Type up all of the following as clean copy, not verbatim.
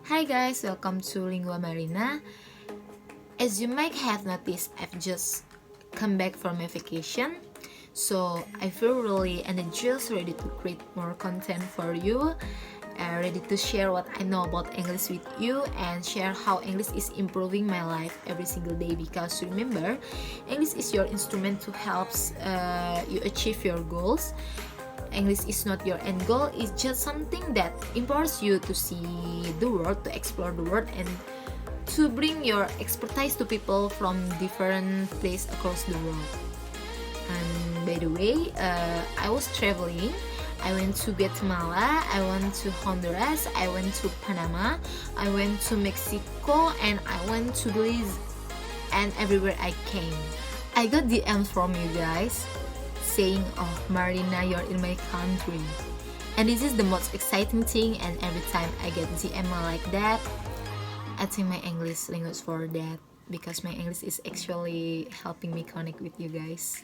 Hi guys, welcome to Linguamarina. As you might have noticed, I've just come back from my vacation, so I feel really energized, ready to create more content for you, ready to share what I know about English with you and share how English is improving my life every single day. Because remember, English is your instrument to help you achieve your goals. English is not your end goal, it's just something that empowers you to see the world, to explore the world, and to bring your expertise to people from different places across the world. And by the way, I was traveling. I went to Guatemala, I went to Honduras, I went to Panama, I went to Mexico, and I went to Belize, and everywhere I came, I got DMs from you guys saying, "Oh, Marina, you're in my country." And this is the most exciting thing, and every time I get DM like that, I think my English language for that, because my English is actually helping me connect with you guys.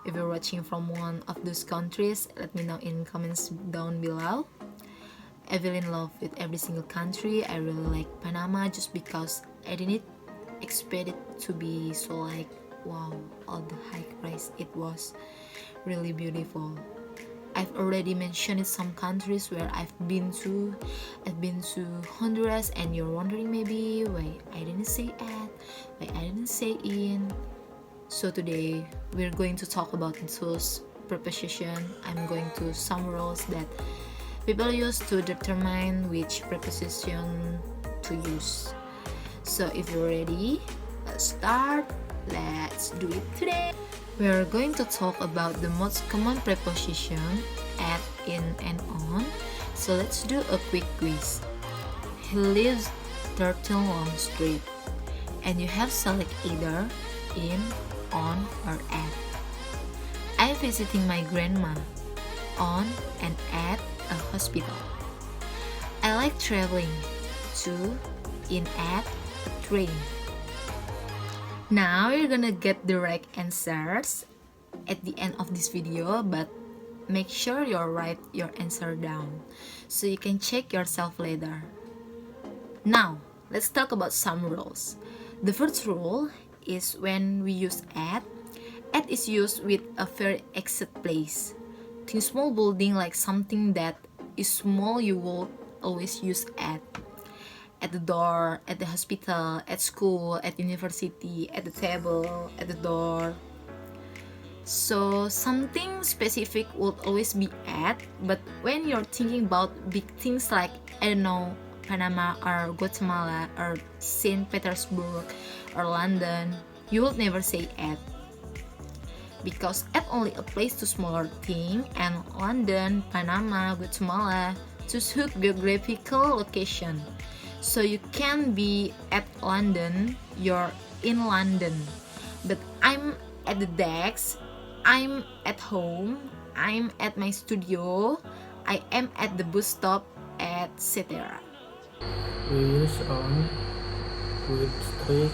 If you're watching from one of those countries, let me know in comments down below. I feel in love with every single country. I really like Panama just because I didn't expect it to be so like wow, all the high price. It was really beautiful. I've already mentioned some countries where I've been to. I've been to Honduras, and you're wondering maybe why I didn't say at, why I didn't say in. So today we're going to talk about those preposition. I'm going to some rules that people use to determine which preposition to use. So if you're ready, let's start. Let's do it today. We're going to talk about the most common preposition at, in, and on. So let's do a quick quiz. He lives 13 Long Street, and you have select either in, on, or at. I'm visiting my grandma, on and at a hospital. I like traveling to, in, at a train. Now you're gonna get the right answers at the end of this video, but make sure you write your answer down so you can check yourself later. Now let's talk about some rules. The first rule is when we use at is used with a very exact place. Think small building like something that is small, you will always use at the door, at the hospital, at school, at university, at the table, at the door. So something specific would always be at, but when you're thinking about big things like, I don't know, Panama or Guatemala or St. Petersburg or London, you would never say at, because at only applies to smaller thing, and London, Panama, Guatemala to geographical location. So you can be at London, you're in London, but I'm at the desk, I'm at home, I'm at my studio, I am at the bus stop, etc. We use on with street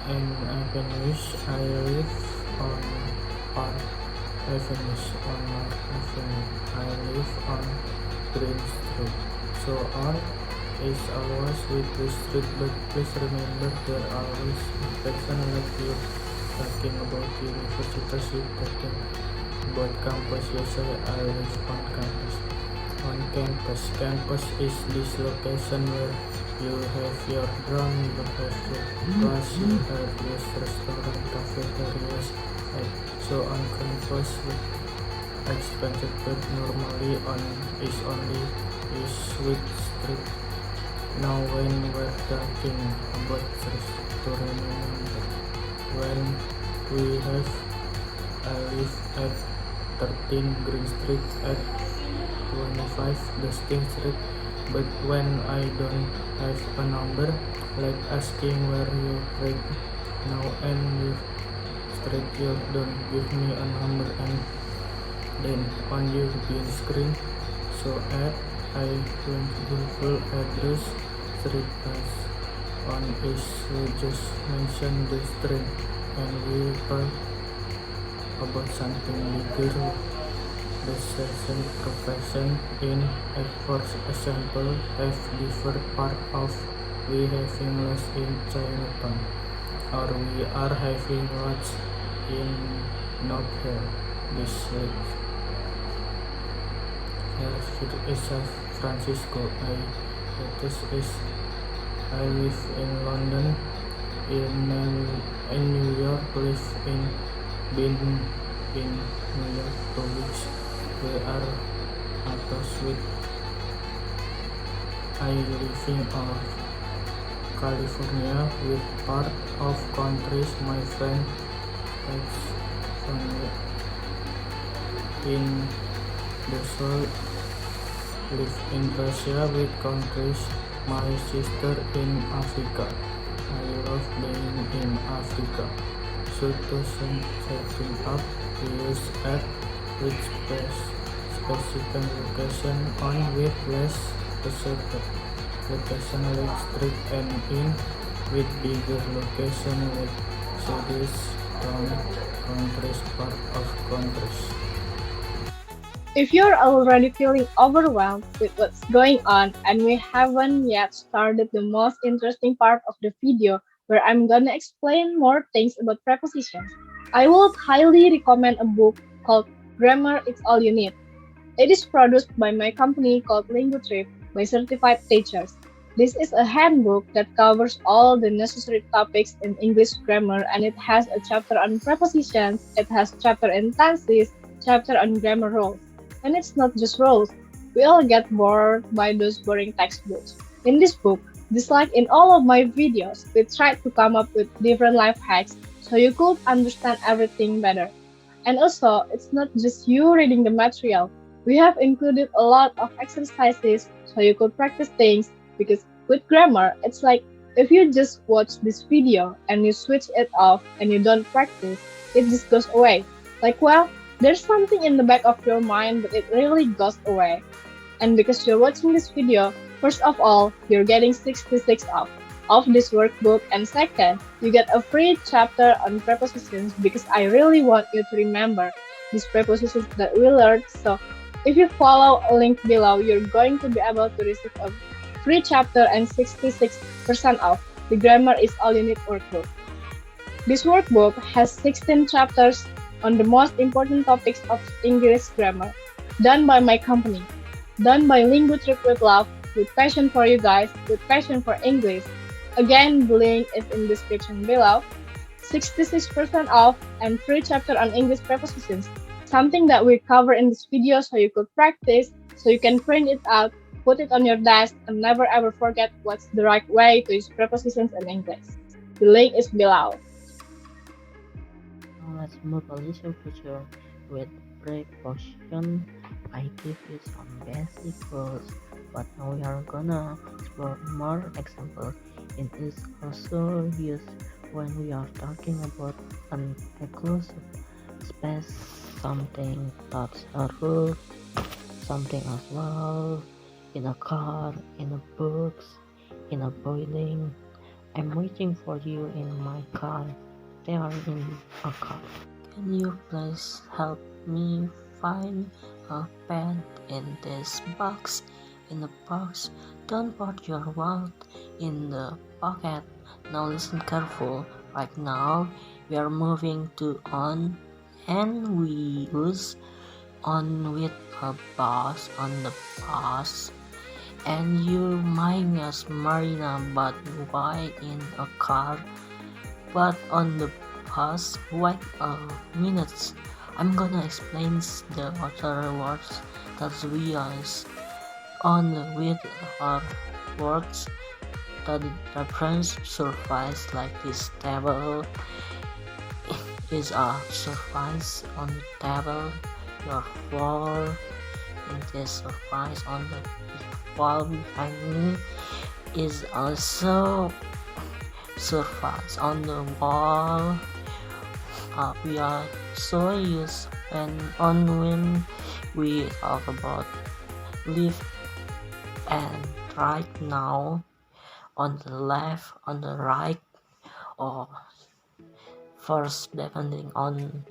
and avenues. I live on Park Avenues on Mark Avenue. I live on Green Street. So on is always with the street, but please remember there are always person like you talking about university, talking about campus. You say I live on campus. On campus. Campus is this location where you have your dorm, you have your class, you have your restaurant, cafeterias. So on campus, expensive, but normally on is only is with street. Now when we're talking about street, to remember when we have I live at 13 Green Street at 25 Dustin Street, but when I don't have a number, like asking where you live now and you street, you don't give me a number, and then on your green screen, so at I went to full address street pass on is we just mention the street, and we talk about something bigger specialized profession in, for example, have different part of we having less in Chinatown, or we are having lots in North Hill. This week. Here is San Francisco. I live in London, in New York, been in New York 2 weeks. We are attached with I living of California with part of countries my friend has family in the south, live in Russia with countries my sister in Africa. I love being in Africa. So to setting up use app with specific location on with less specific location like street and in with bigger location with cities, town, countries, part of countries. If you're already feeling overwhelmed with what's going on and we haven't yet started the most interesting part of the video where I'm gonna explain more things about prepositions, I would highly recommend a book called Grammar It's All You Need. It is produced by my company called Linguatrip by certified teachers. This is a handbook that covers all the necessary topics in English grammar and it has a chapter on prepositions, it has chapter in tenses, chapter on grammar rules. And it's not just rules. We all get bored by those boring textbooks. In this book, just like in all of my videos, we tried to come up with different life hacks so you could understand everything better. And also, it's not just you reading the material. We have included a lot of exercises so you could practice things because with grammar, it's like if you just watch this video and you switch it off and you don't practice, it just goes away. Like, well, there's something in the back of your mind, but it really goes away. And because you're watching this video, first of all, you're getting 66 of this workbook, and second, you get a free chapter on prepositions because I really want you to remember these prepositions that we learned. So if you follow a link below, you're going to be able to receive a free chapter and 66% off the Grammar is All You Need workbook. This workbook has 16 chapters on the most important topics of English grammar, done by my company, done by Linguatrip with love, with passion for you guys, with passion for English. Again, the link is in the description below. 66% off and free chapter on English prepositions, something that we cover in this video so you could practice, so you can print it out, put it on your desk, and never ever forget what's the right way to use prepositions in English. The link is below. Now let's move a little further with preposition. I give you some basic rules, but now we are gonna explore more examples. It is also used when we are talking about an exclusive space, something that's a roof, something as well, in a car, in a box, in a building. I'm waiting for you in my car. They are in a car. Can you please help me find a pen in this box? In the box, don't put your wallet in the pocket. Now listen careful. Right now, we are moving to on, and we use on with a bus on the bus. And you might guess Marina, but why in a car? But on the bus, wait a minute. I'm gonna explain the other words that we use on with our words that reference surface like this table is a surface on the table, your floor, and this surface on the wall behind me is also surface on the wall. We are so used when we talk about lift, and right now on the left, on the right, or first depending on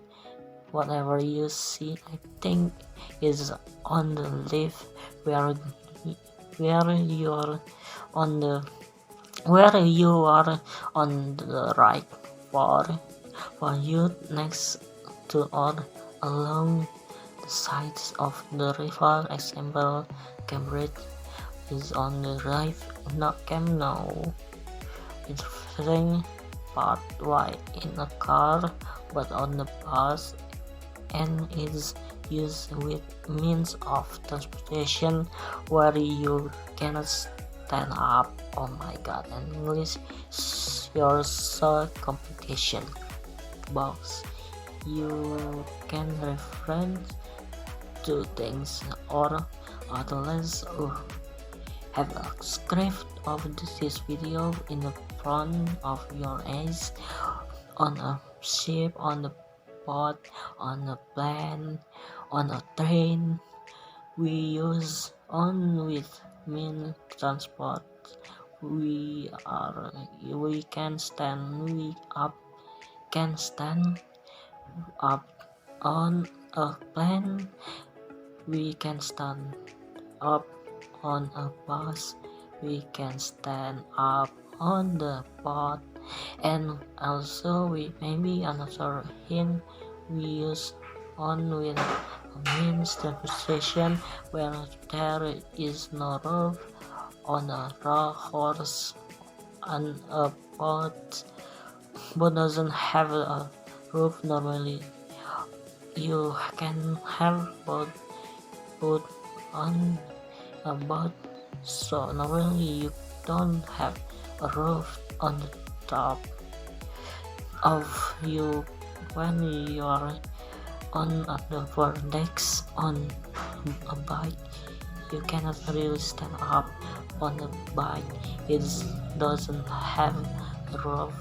Whatever you see, I think, is on the left, where you are on the right. For you next to or along the sides of the river. Example, Cambridge is on the right. Camp Nou is facing part way in a car, but on the bus, and is used with means of transportation where you cannot stand up. Oh my god, English, you're so complication. Box, you can reference to things or others who have a script of this video in the front of your eyes, on a ship, on the boat, on a plane, on a train. We use on with mean transport. We can stand up on a plane. We can stand up on a bus. We can stand up on the boat. And also maybe another hint, we use on with a means transportation where there is no roof, on a horse, on a boat. Boat doesn't have a roof normally. You can have boat on a boat, so normally you don't have a roof on the top of you. When you are on the decks on a bike, you cannot really stand up on the bike. It doesn't have a roof,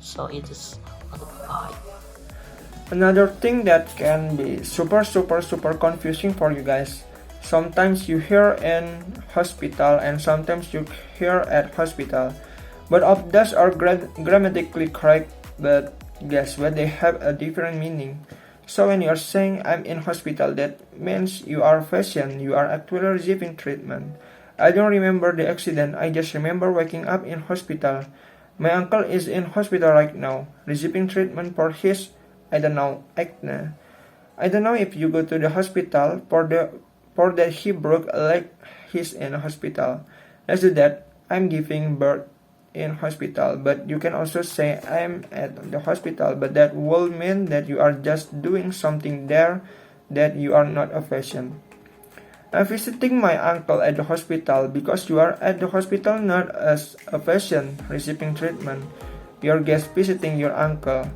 so it is on the bike. Another thing that can be super confusing for you guys. Sometimes you hear in hospital and sometimes you hear at hospital. Both of those are grammatically correct, but guess what? They have a different meaning. So when you are saying I'm in hospital, that means you are a patient, you are actually receiving treatment. I don't remember the accident, I just remember waking up in hospital. My uncle is in hospital right now, receiving treatment for his, I don't know, acne. I don't know if you go to the hospital for that he broke a leg, he's in a hospital. Let's do that. I'm giving birth in hospital, but you can also say I'm at the hospital, but that will mean that you are just doing something there, that you are not a patient. I'm visiting my uncle at the hospital because you are at the hospital not as a patient receiving treatment. You're guest visiting your uncle.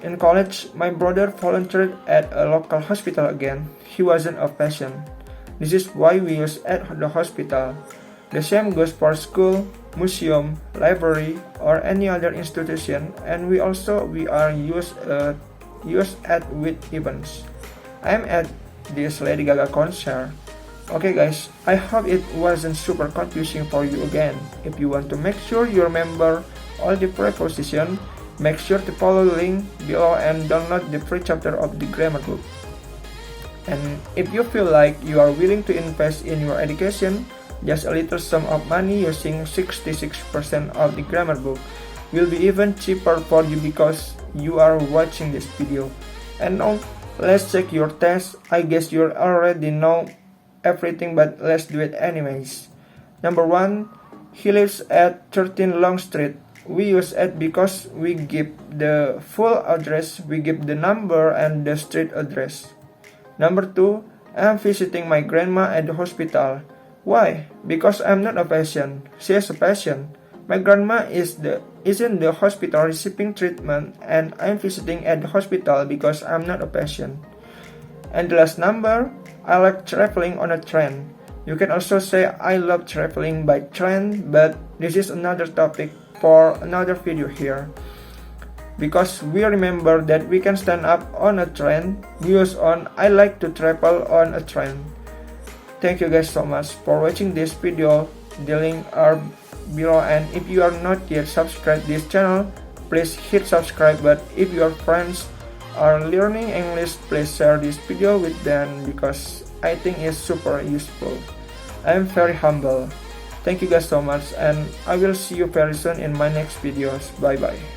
In college, my brother volunteered at a local hospital again. He wasn't a patient. This is why we use at the hospital. The same goes for school, museum, library, or any other institution, and we are used at with events. I'm at this Lady Gaga concert. Okay guys, I hope it wasn't super confusing for you again. If you want to make sure you remember all the prepositions, make sure to follow the link below and download the free chapter of the grammar book. And if you feel like you are willing to invest in your education, just a little sum of money using 66% of the grammar book will be even cheaper for you because you are watching this video. And now, let's check your test. I guess you already know everything, but let's do it anyways. Number 1, he lives at 13 Long Street. We use at because we give the full address, we give the number and the street address. Number 2, I'm visiting my grandma at the hospital. Why? Because I'm not a patient. She is a patient. My grandma is in the hospital receiving treatment, and I'm visiting at the hospital because I'm not a patient. And the last number, I like traveling on a train. You can also say I love traveling by train, but this is another topic for another video here. Because we remember that we can stand up on a train, use on I like to travel on a train. Thank you guys so much for watching this video. The link are below, and if you are not yet subscribed this channel, please hit subscribe. But if your friends are learning English, please share this video with them because I think it's super useful. I am very humble. Thank you guys so much, and I will see you very soon in my next videos. Bye bye.